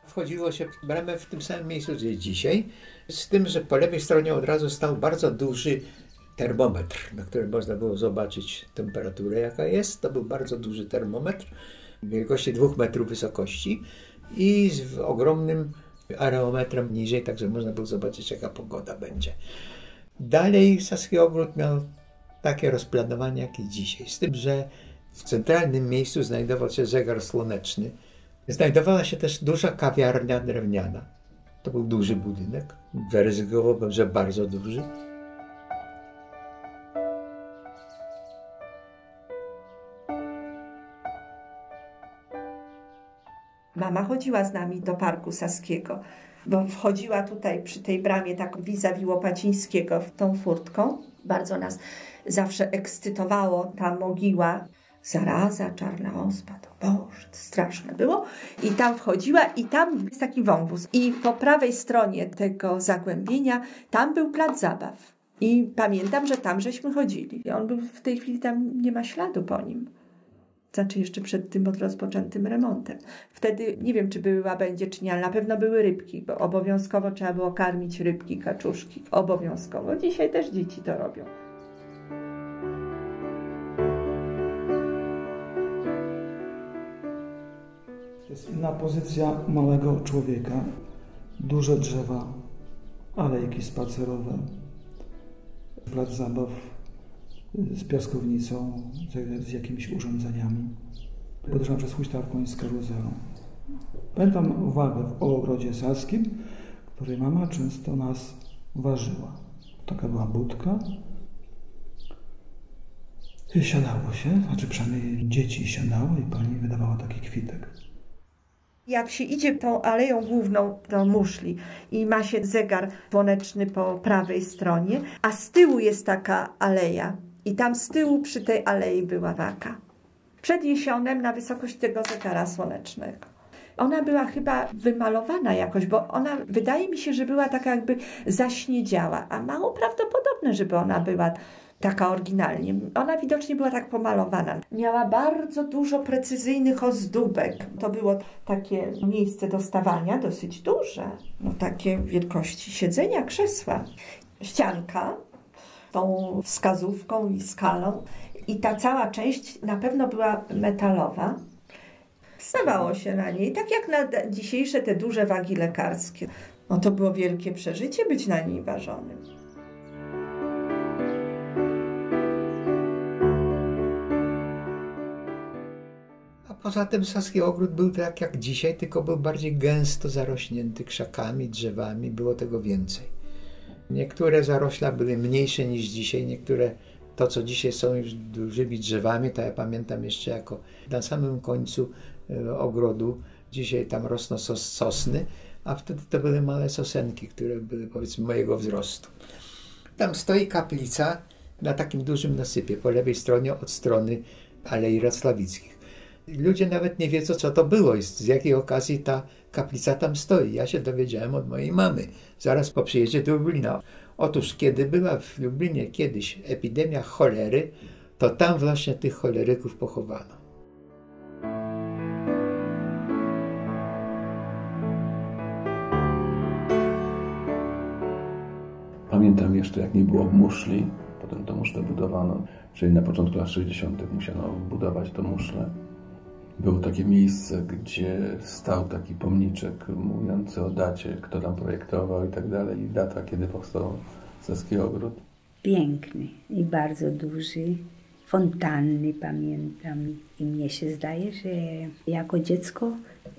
Wchodziło się w bramę w tym samym miejscu, gdzie jest dzisiaj, z tym, że po lewej stronie od razu stał bardzo duży termometr, na którym można było zobaczyć temperaturę, jaka jest. To był bardzo duży termometr wielkości 2 metrów wysokości i z ogromnym areometrem niżej, także można było zobaczyć, jaka pogoda będzie. Dalej Saski Ogród miał takie rozplanowanie, jak i dzisiaj, z tym, że w centralnym miejscu znajdował się zegar słoneczny. Znajdowała się też duża kawiarnia drewniana. To był duży budynek, zaryzykowałbym, że bardzo duży. Mama chodziła z nami do Parku Saskiego, bo wchodziła tutaj przy tej bramie tak vis-a-vis Łopacińskiego tą furtką. Bardzo nas zawsze ekscytowało ta mogiła. Zaraza, czarna ospa, to Boże, to straszne było. I tam wchodziła i tam jest taki wąwóz. I po prawej stronie tego zagłębienia tam był plac zabaw. I pamiętam, że tam żeśmy chodzili. I on był w tej chwili, tam nie ma śladu po nim. Znaczy jeszcze przed tym rozpoczętym remontem. Wtedy nie wiem, czy były łabędzie, czy nie, ale na pewno były rybki, bo obowiązkowo trzeba było karmić rybki, kaczuszki. Obowiązkowo. Dzisiaj też dzieci to robią. To jest inna pozycja małego człowieka. Duże drzewa, alejki spacerowe, plac zabaw z piaskownicą, z jakimiś urządzeniami. Podróżowałem przez huśtawką i z karuzelą. Pamiętam wagę w ogrodzie saskim, której mama często nas ważyła. Taka była budka. I siadało się, znaczy przynajmniej dzieci siadało i pani wydawała taki kwitek. Jak się idzie tą aleją główną do muszli i ma się zegar słoneczny po prawej stronie, a z tyłu jest taka aleja i tam z tyłu przy tej alei była waka. Przed jesionem na wysokość tego zegara słonecznego. Ona była chyba wymalowana jakoś, bo ona wydaje mi się, że była taka jakby zaśniedziała, a mało prawdopodobne, żeby ona była taka oryginalnie. Ona widocznie była tak pomalowana. Miała bardzo dużo precyzyjnych ozdóbek. To było takie miejsce do stawania, dosyć duże. No takie wielkości siedzenia, krzesła. Ścianka tą wskazówką i skalą. I ta cała część na pewno była metalowa. Stawało się na niej, tak jak na dzisiejsze te duże wagi lekarskie. No to było wielkie przeżycie być na niej ważonym. Poza tym Saski Ogród był tak jak dzisiaj, tylko był bardziej gęsto zarośnięty krzakami, drzewami, było tego więcej. Niektóre zarośla były mniejsze niż dzisiaj, niektóre to, co dzisiaj są już dużymi drzewami, to ja pamiętam jeszcze jako na samym końcu ogrodu, dzisiaj tam rosną sosny, a wtedy to były małe sosenki, które były powiedzmy mojego wzrostu. Tam stoi kaplica na takim dużym nasypie, po lewej stronie od strony Alei Racławickich. Ludzie nawet nie wiedzą, co to było i z jakiej okazji ta kaplica tam stoi. Ja się dowiedziałem od mojej mamy, zaraz po przyjeździe do Lublina. Otóż, kiedy była w Lublinie kiedyś epidemia cholery, to tam właśnie tych choleryków pochowano. Pamiętam jeszcze, jak nie było muszli, potem to muszle budowano, czyli na początku lat 60. musiano budować to muszle. Było takie miejsce, gdzie stał taki pomniczek mówiący o dacie, kto tam projektował i tak dalej, i data, kiedy powstał Saski Ogród. Piękny i bardzo duży, fontanny pamiętam. I mnie się zdaje, że jako dziecko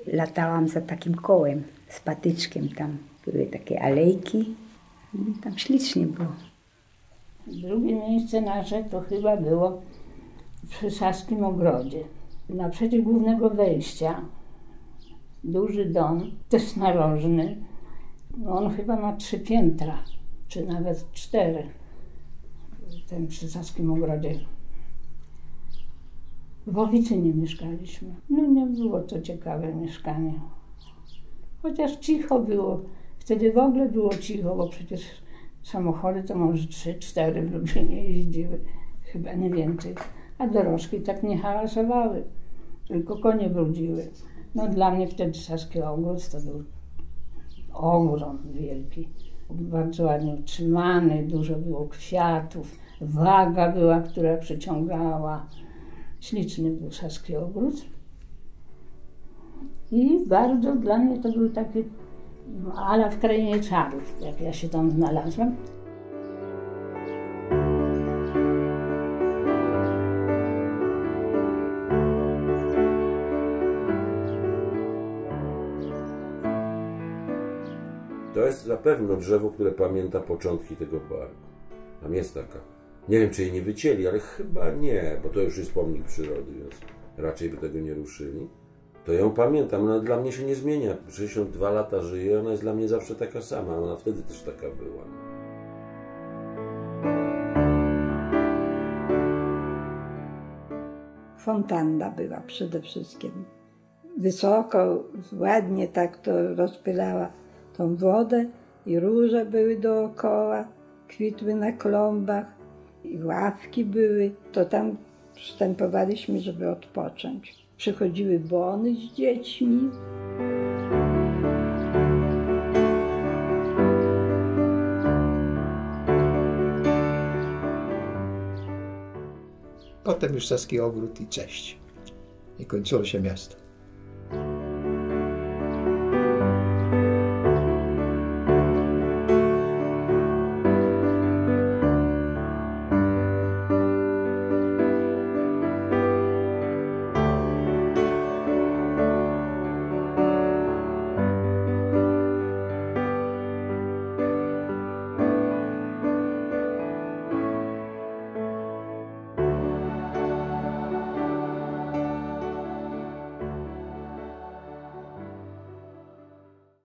latałam za takim kołem z patyczkiem. Tam były takie alejki, tam ślicznie było. Drugie miejsce nasze to chyba było przy Saskim Ogrodzie. Naprzeciw głównego wejścia, duży dom, też narożny. On chyba ma 3 piętra, czy nawet 4. Ten przy Saskim Ogrodzie. W Oficynie mieszkaliśmy. No nie było to ciekawe mieszkanie. Chociaż cicho było. Wtedy w ogóle było cicho, bo przecież samochody to może 3-4 w Lublinie jeździły. Chyba nie więcej. A dorożki tak nie hałasowały, tylko konie brudziły. No dla mnie wtedy Saski Ogród to był ogrom wielki. Bardzo ładnie utrzymany, dużo było kwiatów, waga była, która przyciągała. Śliczny był Saski Ogród. I bardzo dla mnie to był taki ala w krainie czarów, jak ja się tam znalazłam. To jest na pewno drzewo, które pamięta początki tego parku. Tam jest taka. Nie wiem, czy jej nie wycięli, ale chyba nie, bo to już jest pomnik przyrody, więc raczej by tego nie ruszyli. To ją pamiętam, ona dla mnie się nie zmienia. 62 lata żyje, ona jest dla mnie zawsze taka sama. Ona wtedy też taka była. Fontanna była przede wszystkim. Wysoko, ładnie tak to rozpylała tą wodę i róże były dookoła, kwitły na klombach i ławki były. To tam wstępowaliśmy, żeby odpocząć. Przychodziły bony z dziećmi. Potem już Saski Ogród i cześć. I kończyło się miasto.